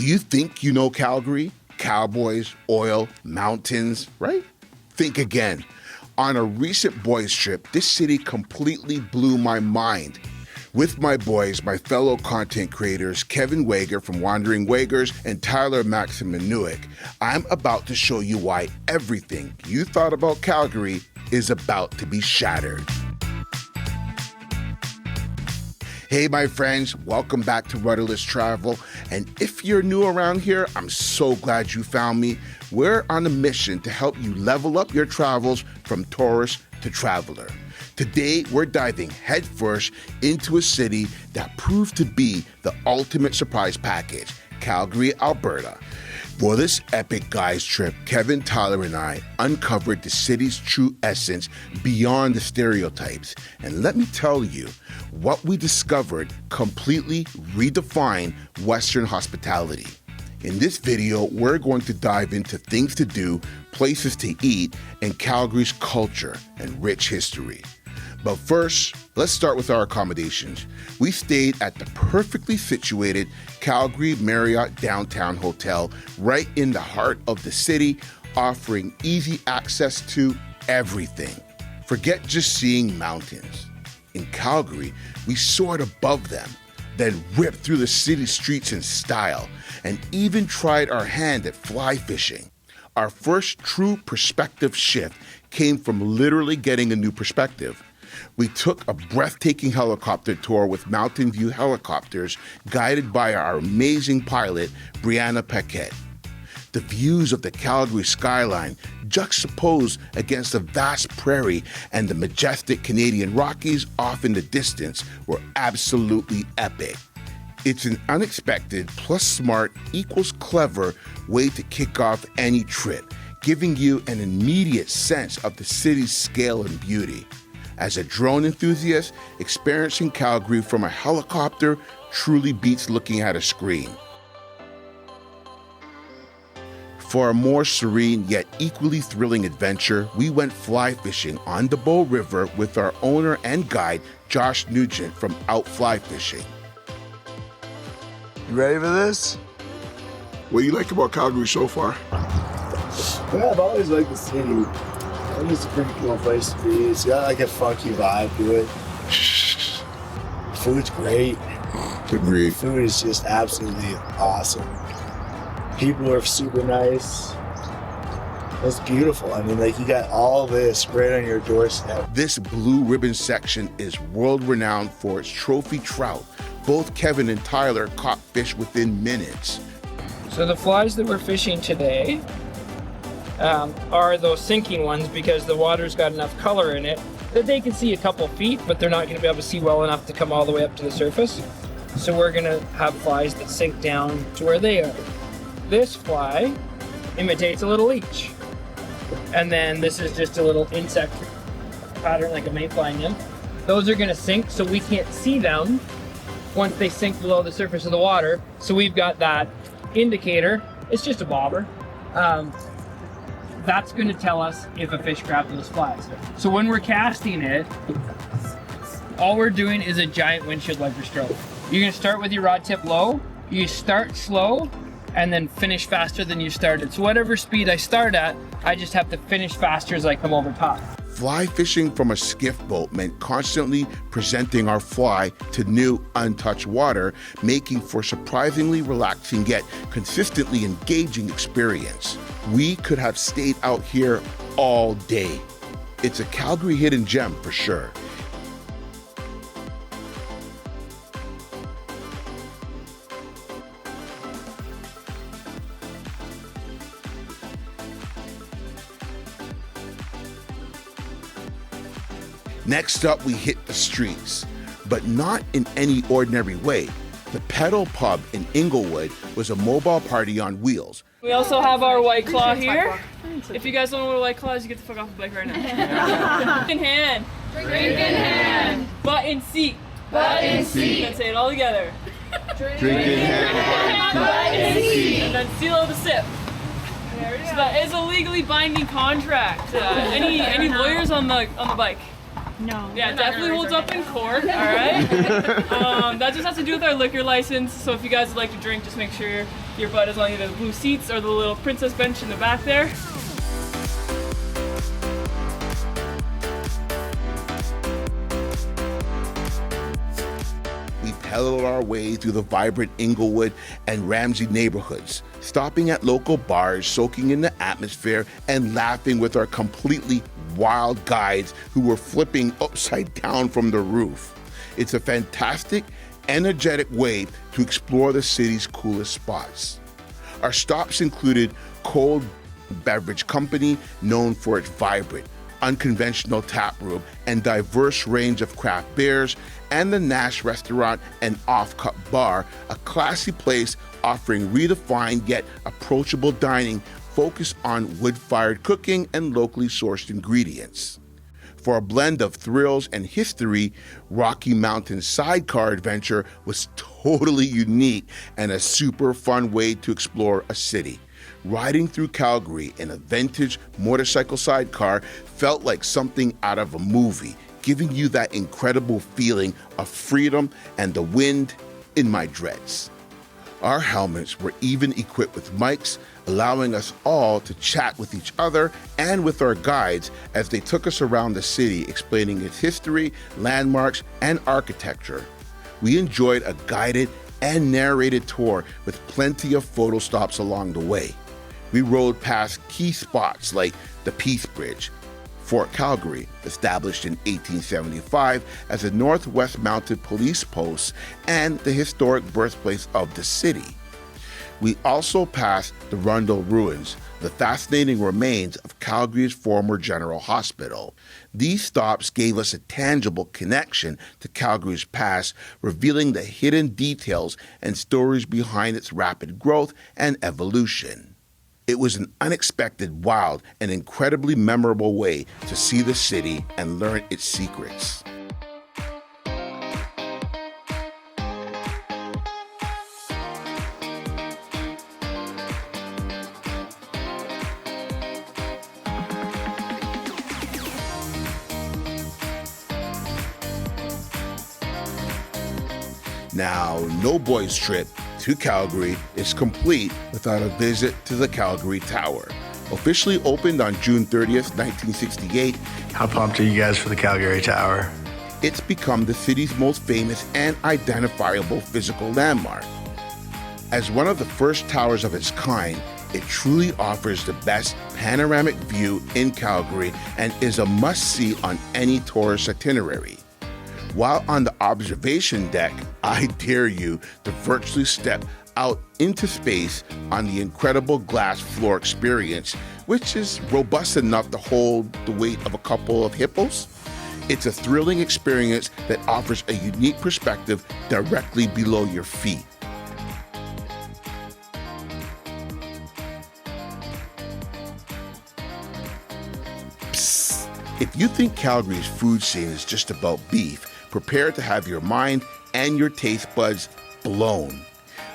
Do you think you know Calgary? Cowboys, oil, mountains, right? Think again. On a recent boys trip, this city completely blew my mind. With my boys, my fellow content creators, Kevin Wager from Wandering Wagers and Tyler Maximinuik, I'm about to show you why everything you thought about Calgary is about to be shattered. Hey, my friends, welcome back to Rudderless Travel. And if you're new around here, I'm so glad you found me. We're on a mission to help you level up your travels from tourist to traveler. Today, we're diving headfirst into a city that proved to be the ultimate surprise package, Calgary, Alberta. For this epic guys trip, Kevin, Tyler, and I uncovered the city's true essence beyond the stereotypes. And let me tell you, what we discovered completely redefined Western hospitality. In this video, we're going to dive into things to do, places to eat, and Calgary's culture and rich history. But first, let's start with our accommodations. We stayed at the perfectly situated Calgary Marriott Downtown Hotel right in the heart of the city, offering easy access to everything. Forget just seeing mountains. In Calgary, we soared above them, then ripped through the city streets in style, and even tried our hand at fly fishing. Our first true perspective shift came from literally getting a new perspective. We took a breathtaking helicopter tour with Mountain View Helicopters, guided by our amazing pilot, Brianna Paquette. The views of the Calgary skyline, juxtaposed against the vast prairie and the majestic Canadian Rockies off in the distance, were absolutely epic. It's an unexpected plus smart equals clever way to kick off any trip, giving you an immediate sense of the city's scale and beauty. As a drone enthusiast, experiencing Calgary from a helicopter truly beats looking at a screen. For a more serene yet equally thrilling adventure, we went fly fishing on the Bow River with our owner and guide, Josh Nugent from Out Fly Fishing. You ready for this? What do you like about Calgary so far? Yeah, I've always liked the city. I think it's a pretty cool place to be. It's got like a funky vibe to it. Food's great. Agreed. Food is just absolutely awesome. People are super nice. It's beautiful. I mean, like, you got all this right on your doorstep. This blue ribbon section is world-renowned for its trophy trout. Both Kevin and Tyler caught fish within minutes. So the flies that we're fishing today are those sinking ones, because the water's got enough color in it that they can see a couple feet, but they're not going to be able to see well enough to come all the way up to the surface. So we're going to have flies that sink down to where they are. This fly imitates a little leech. And then this is just a little insect pattern, like a mayfly nymph. Those are going to sink, so we can't see them once they sink below the surface of the water. So we've got that indicator. It's just a bobber. That's going to tell us if a fish grabbed those flies. So when we're casting it, all we're doing is a giant windshield wiper stroke. You're going to start with your rod tip low. You start slow and then finish faster than you started. So whatever speed I start at, I just have to finish faster as I come over top. Fly fishing from a skiff boat meant constantly presenting our fly to new, untouched water, making for surprisingly relaxing yet consistently engaging experience. We could have stayed out here all day. It's a Calgary hidden gem for sure. Next up, we hit the streets, but not in any ordinary way. The Pedal Pub in Inglewood was a mobile party on wheels. We also have our White Claw here. If you guys don't know what a White Claw is, you get the fuck off the bike right now. Drink in hand. Drink in hand. Butt in seat. Butt in seat. Let's say it all together. Drink in hand, butt in seat. And then seal the sip. So that is a legally binding contract. Any lawyers on the bike? No. Yeah, it definitely holds up in court, all right? That just has to do with our liquor license. So if you guys would like to drink, just make sure your butt is on either the blue seats or the little princess bench in the back there. We pedaled our way through the vibrant Inglewood and Ramsey neighborhoods, stopping at local bars, soaking in the atmosphere, and laughing with our completely wild guides who were flipping upside down from the roof. It's a fantastic, energetic way to explore the city's coolest spots. Our stops included Cold Beverage Company, known for its vibrant, unconventional tap room and diverse range of craft beers, and the Nash restaurant and off-cut bar, a classy place offering redefined yet approachable dining focused on wood-fired cooking and locally sourced ingredients. For a blend of thrills and history, Rocky Mountain Sidecar adventure was totally unique and a super fun way to explore a city. Riding through Calgary in a vintage motorcycle sidecar felt like something out of a movie, giving you that incredible feeling of freedom and the wind in my dreads. Our helmets were even equipped with mics, allowing us all to chat with each other and with our guides as they took us around the city, explaining its history, landmarks, and architecture. We enjoyed a guided and narrated tour with plenty of photo stops along the way. We rode past key spots like the Peace Bridge, Fort Calgary, established in 1875 as a Northwest Mounted Police post and the historic birthplace of the city. We also passed the Rundle Ruins, the fascinating remains of Calgary's former General Hospital. These stops gave us a tangible connection to Calgary's past, revealing the hidden details and stories behind its rapid growth and evolution. It was an unexpected, wild, and incredibly memorable way to see the city and learn its secrets. Now, no boys trip to Calgary is complete without a visit to the Calgary Tower. Officially opened on June 30th, 1968, How pumped are you guys for the Calgary Tower? it's become the city's most famous and identifiable physical landmark. As one of the first towers of its kind, it truly offers the best panoramic view in Calgary and is a must-see on any tourist itinerary. While on the observation deck, I dare you to virtually step out into space on the incredible glass floor experience, which is robust enough to hold the weight of a couple of hippos. It's a thrilling experience that offers a unique perspective directly below your feet. Psst. If you think Calgary's food scene is just about beef, prepare to have your mind and your taste buds blown.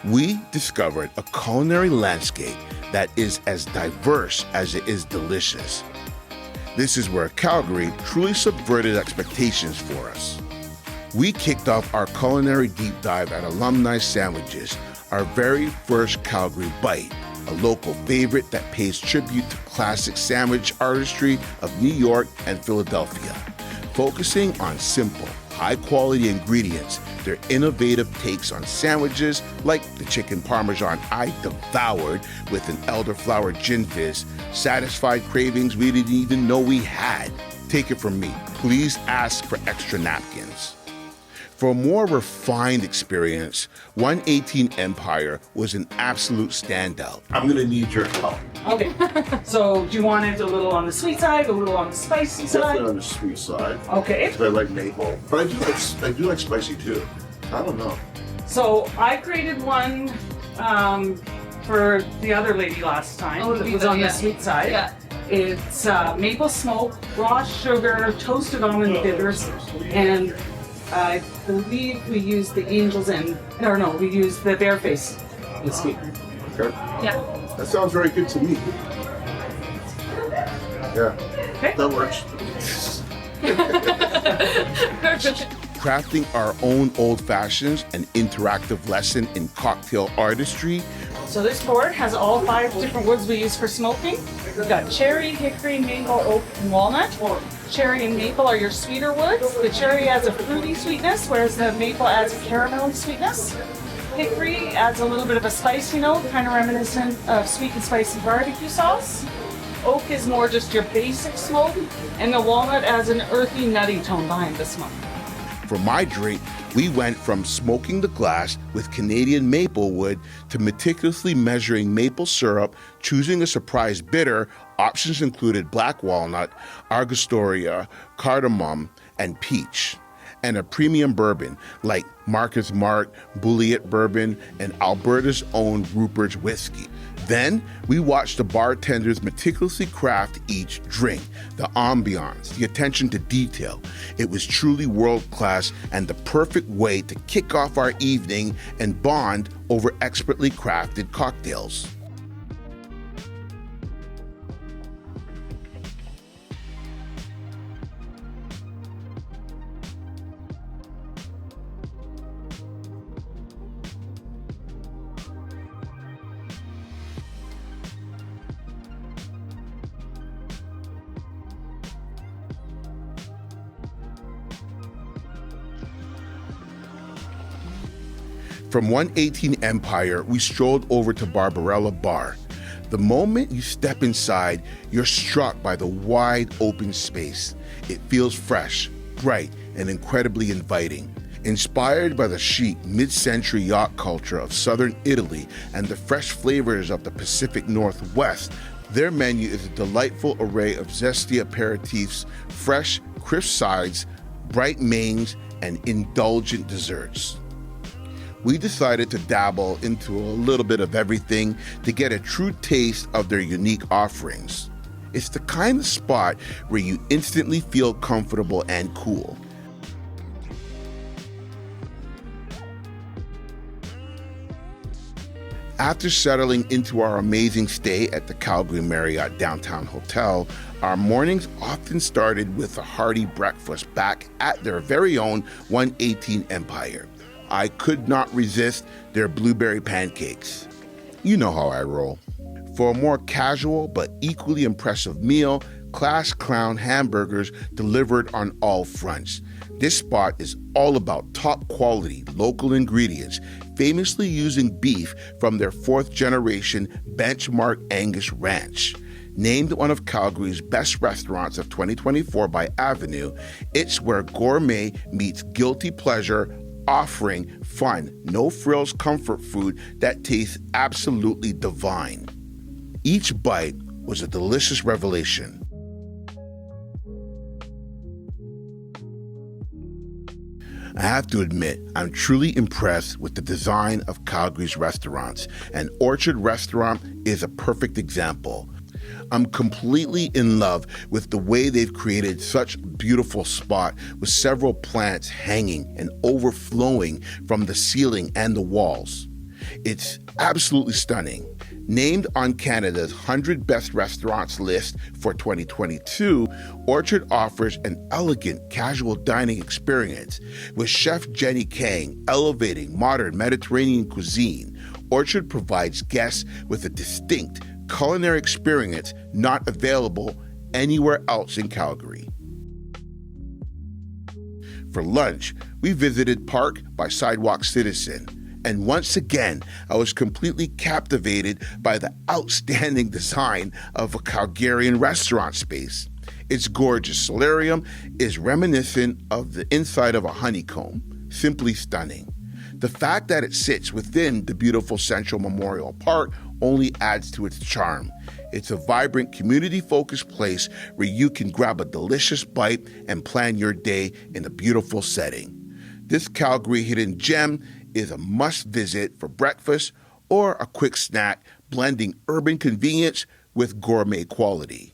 We discovered a culinary landscape that is as diverse as it is delicious. This is where Calgary truly subverted expectations for us. We kicked off our culinary deep dive at Alumni Sandwiches, our very first Calgary bite, a local favorite that pays tribute to classic sandwich artistry of New York and Philadelphia. Focusing on simple, high-quality ingredients, their innovative takes on sandwiches like the chicken parmesan I devoured with an elderflower gin fizz, satisfied cravings we didn't even know we had. Take it from me, please ask for extra napkins. For a more refined experience, ONE18 EMPIRE was an absolute standout. I'm gonna need your help. Okay, so do you want it a little on the sweet side, a little on the spicy side? Definitely on the sweet side. Okay. I like maple, but I do like spicy too. I don't know. So I created one for the other lady last time. Oh, it was on yeah. the sweet side. Yeah. It's maple smoke, raw sugar, toasted almond bitters, and I believe we used the Angel's End, or no, we used the Bear Face whiskey. Okay. Yeah. That sounds very good to me. Yeah. Okay. That works. Crafting our own old fashions, an interactive lesson in cocktail artistry. So this board has all 5 different woods we use for smoking. We've got cherry, hickory, maple, oak, and walnut. Cherry and maple are your sweeter woods. The cherry adds a fruity sweetness, whereas the maple adds a caramel sweetness. Hickory adds a little bit of a spicy note, kind of reminiscent of sweet and spicy barbecue sauce. Oak is more just your basic smoke, and the walnut adds an earthy, nutty tone behind the smoke. For my drink, we went from smoking the glass with Canadian maple wood to meticulously measuring maple syrup, choosing a surprise bitter. Options included black walnut, Angostura, cardamom, and peach, and a premium bourbon like Marcus Mark, Bulliet Bourbon, and Alberta's own Rupert's Whiskey. Then we watched the bartenders meticulously craft each drink, the ambiance, the attention to detail. It was truly world-class and the perfect way to kick off our evening and bond over expertly crafted cocktails. From ONE18 EMPIRE, we strolled over to Barbarella Bar. The moment you step inside, you're struck by the wide open space. It feels fresh, bright, and incredibly inviting. Inspired by the chic mid-century yacht culture of southern Italy and the fresh flavors of the Pacific Northwest, their menu is a delightful array of zesty aperitifs, fresh, crisp sides, bright mains, and indulgent desserts. We decided to dabble into a little bit of everything to get a true taste of their unique offerings. It's the kind of spot where you instantly feel comfortable and cool. After settling into our amazing stay at the Calgary Marriott Downtown Hotel, our mornings often started with a hearty breakfast back at their very own ONE18 EMPIRE. I could not resist their blueberry pancakes. You know how I roll. For a more casual but equally impressive meal, Class Clown Hamburgers delivered on all fronts. This spot is all about top quality local ingredients, famously using beef from their 4th generation benchmark Angus ranch. Named one of Calgary's best restaurants of 2024 by Avenue, it's where gourmet meets guilty pleasure, offering fun, no-frills comfort food that tastes absolutely divine. Each bite was a delicious revelation. I have to admit, I'm truly impressed with the design of Calgary's restaurants, and Orchard Restaurant is a perfect example. I'm completely in love with the way they've created such a beautiful spot with several plants hanging and overflowing from the ceiling and the walls. It's absolutely stunning. Named on Canada's 100 Best Restaurants list for 2022, Orchard offers an elegant casual dining experience with Chef Jenny Kang elevating modern Mediterranean cuisine. Orchard provides guests with a distinct culinary experience not available anywhere else in Calgary. For lunch, we visited Park by Sidewalk Citizen, and once again, I was completely captivated by the outstanding design of a Calgarian restaurant space. Its gorgeous solarium is reminiscent of the inside of a honeycomb, simply stunning. The fact that it sits within the beautiful Central Memorial Park only adds to its charm. It's a vibrant, community-focused place where you can grab a delicious bite and plan your day in a beautiful setting. This Calgary hidden gem is a must-visit for breakfast or a quick snack, blending urban convenience with gourmet quality.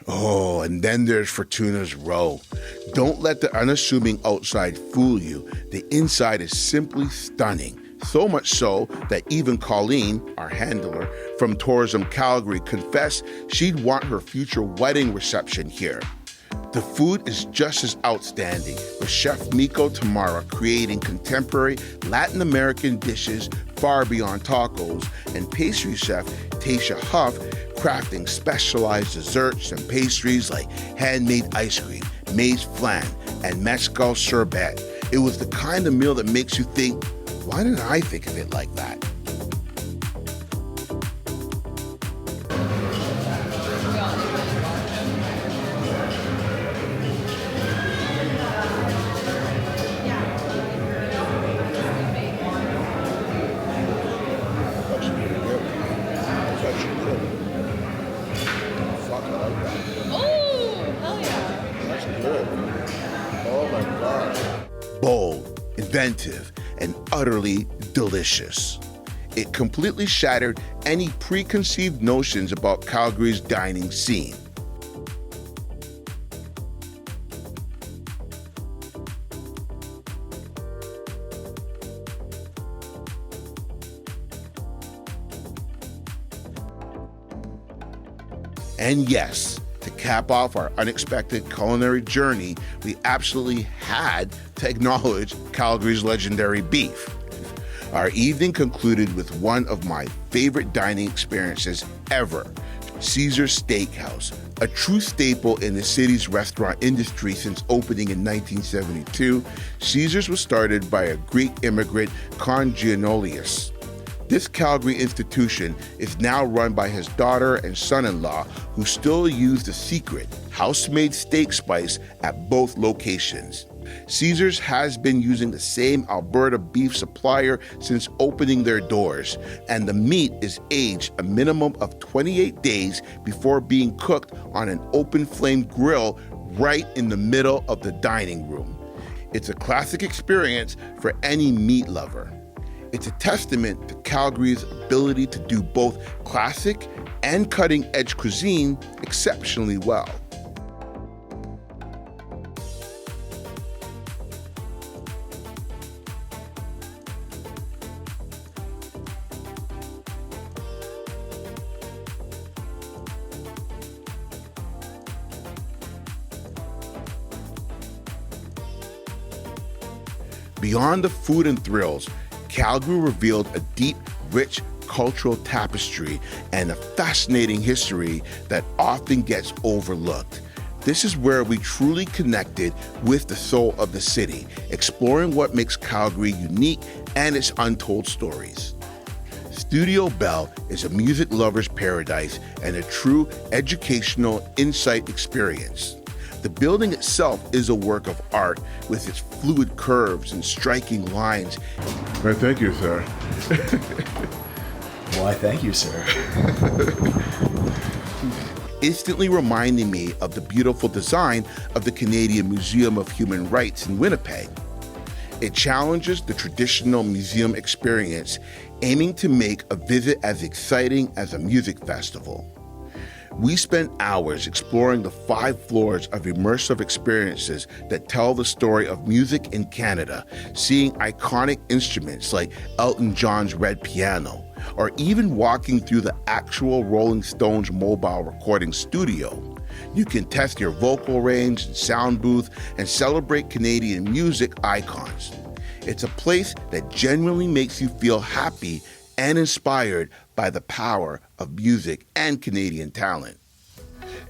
Oh, and then there's Fortuna's Row. Don't let the unassuming outside fool you. The inside is simply stunning. So much so that even Colleen, our handler from Tourism Calgary, confessed she'd want her future wedding reception here. The food is just as outstanding, with Chef Miko Tamara creating contemporary Latin American dishes far beyond tacos, and pastry chef Tasha Huff crafting specialized desserts and pastries like handmade ice cream, maize flan, and mezcal sherbet. It was the kind of meal that makes you think, why didn't I think of it like that? Bold, inventive, and utterly delicious. It completely shattered any preconceived notions about Calgary's dining scene. And yes, to cap off our unexpected culinary journey, we absolutely had to acknowledge Calgary's legendary beef. Our evening concluded with one of my favorite dining experiences ever, Caesar's Steakhouse, a true staple in the city's restaurant industry since opening in 1972. Caesar's was started by a Greek immigrant, Congianolius. This Calgary institution is now run by his daughter and son-in-law, who still use the secret house-made steak spice at both locations. Caesar's has been using the same Alberta beef supplier since opening their doors, and the meat is aged a minimum of 28 days before being cooked on an open flame grill right in the middle of the dining room. It's a classic experience for any meat lover. It's a testament to Calgary's ability to do both classic and cutting-edge cuisine exceptionally well. Beyond the food and thrills, Calgary revealed a deep, rich cultural tapestry and a fascinating history that often gets overlooked. This is where we truly connected with the soul of the city, exploring what makes Calgary unique and its untold stories. Studio Bell is a music lover's paradise and a true educational insight experience. The building itself is a work of art with its fluid curves and striking lines. Well, thank you, sir. Why, thank you, sir. Instantly reminding me of the beautiful design of the Canadian Museum of Human Rights in Winnipeg. It challenges the traditional museum experience, aiming to make a visit as exciting as a music festival. We spent hours exploring the 5 floors of immersive experiences that tell the story of music in Canada, seeing iconic instruments like Elton John's Red Piano, or even walking through the actual Rolling Stones mobile recording studio. You can test your vocal range and sound booth and celebrate Canadian music icons. It's a place that genuinely makes you feel happy and inspired by the power of music and Canadian talent.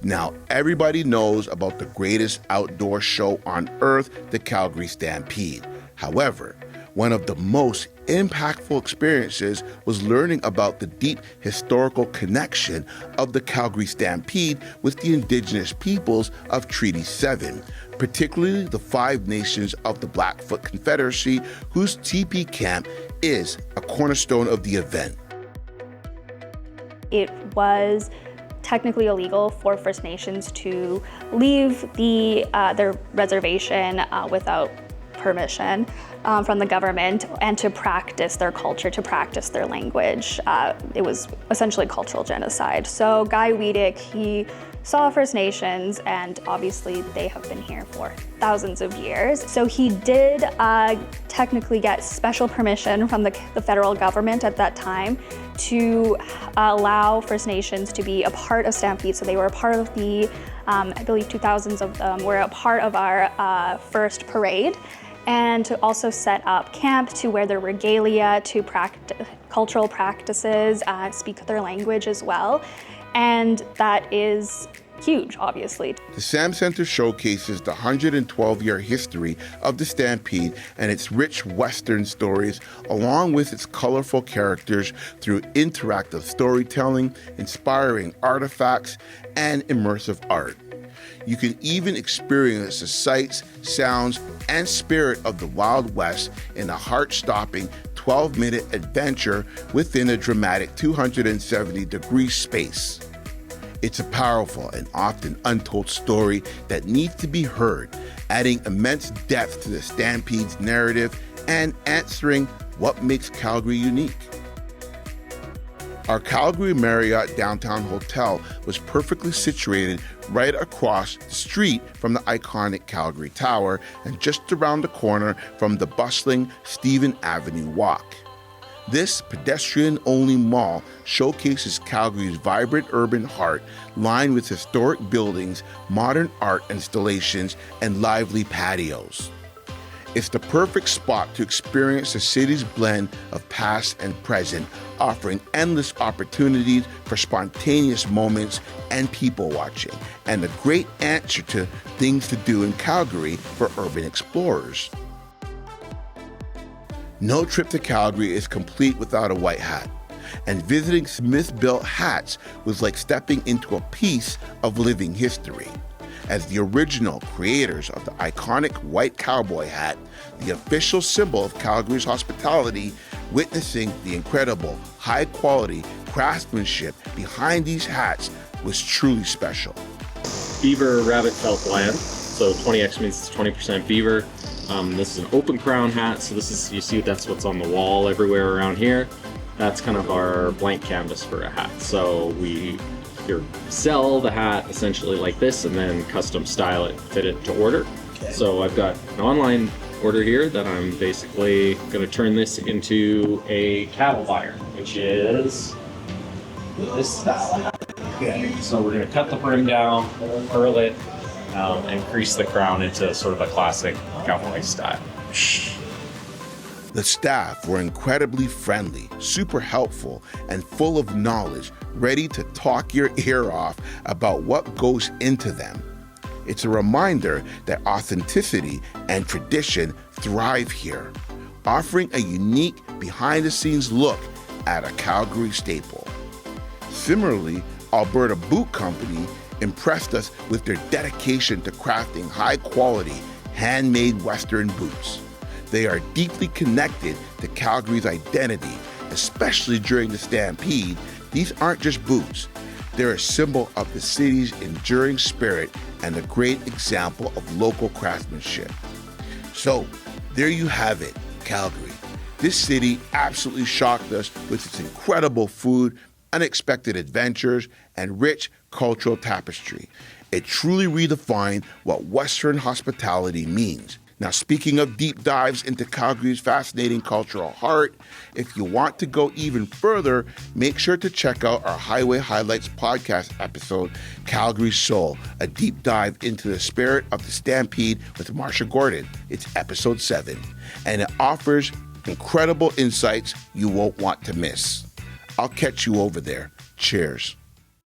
Now, everybody knows about the greatest outdoor show on earth, the Calgary Stampede. However, one of the most impactful experiences was learning about the deep historical connection of the Calgary Stampede with the Indigenous peoples of Treaty 7, particularly the 5 nations of the Blackfoot Confederacy, whose teepee camp is a cornerstone of the event. It was technically illegal for First Nations to leave their reservation without permission from the government and to practice their culture, to practice their language. It was essentially cultural genocide. So Guy Wiedek, he saw First Nations, and obviously they have been here for thousands of years. So he did technically get special permission from the federal government at that time to allow First Nations to be a part of Stampede. So they were a part of the, I believe 2,000s of them were a part of our first parade, and to also set up camp to wear their regalia, to practice cultural practices, speak their language as well. And that is huge, obviously. The Sam Center showcases the 112-year history of the Stampede and its rich Western stories, along with its colorful characters through interactive storytelling, inspiring artifacts, and immersive art. You can even experience the sights, sounds, and spirit of the Wild West in a heart-stopping 12-minute adventure within a dramatic 270-degree space. It's a powerful and often untold story that needs to be heard, adding immense depth to the Stampede's narrative and answering what makes Calgary unique. Our Calgary Marriott Downtown Hotel was perfectly situated right across the street from the iconic Calgary Tower and just around the corner from the bustling Stephen Avenue Walk. This pedestrian-only mall showcases Calgary's vibrant urban heart, lined with historic buildings, modern art installations, and lively patios. It's the perfect spot to experience the city's blend of past and present, offering endless opportunities for spontaneous moments and people watching, and a great answer to things to do in Calgary for urban explorers. No trip to Calgary is complete without a white hat, and visiting Smithbilt Hats was like stepping into a piece of living history. As the original creators of the iconic white cowboy hat, the official symbol of Calgary's hospitality, witnessing the incredible, high-quality craftsmanship behind these hats was truly special. Beaver rabbit felt blend, so 20X means it's 20% beaver. This is an open crown hat, so this is, you see that's what's on the wall everywhere around here. That's kind of our blank canvas for a hat. So we sell the hat essentially like this and then custom style it, fit it to order. Okay. So I've got an online order here that I'm basically going to turn this into a cattle buyer, which is this style. Okay. So we're going to cut the brim down, curl it, and crease the crown into sort of a classic cowboy style. The staff were incredibly friendly, super helpful, and full of knowledge, ready to talk your ear off about what goes into them. It's a reminder that authenticity and tradition thrive here, offering a unique behind-the-scenes look at a Calgary staple. Similarly, Alberta Boot Co impressed us with their dedication to crafting high-quality, handmade Western boots. They are deeply connected to Calgary's identity, especially during the Stampede. These aren't just boots. They're a symbol of the city's enduring spirit and a great example of local craftsmanship. So, there you have it, Calgary. This city absolutely shocked us with its incredible food, unexpected adventures, and rich cultural tapestry. It truly redefined what Western hospitality means. Now, speaking of deep dives into Calgary's fascinating cultural heart, if you want to go even further, make sure to check out our Highway Highlights podcast episode, Calgary Soul, a deep dive into the spirit of the Stampede with Marsha Gordon. It's episode 7, and it offers incredible insights you won't want to miss. I'll catch you over there. Cheers.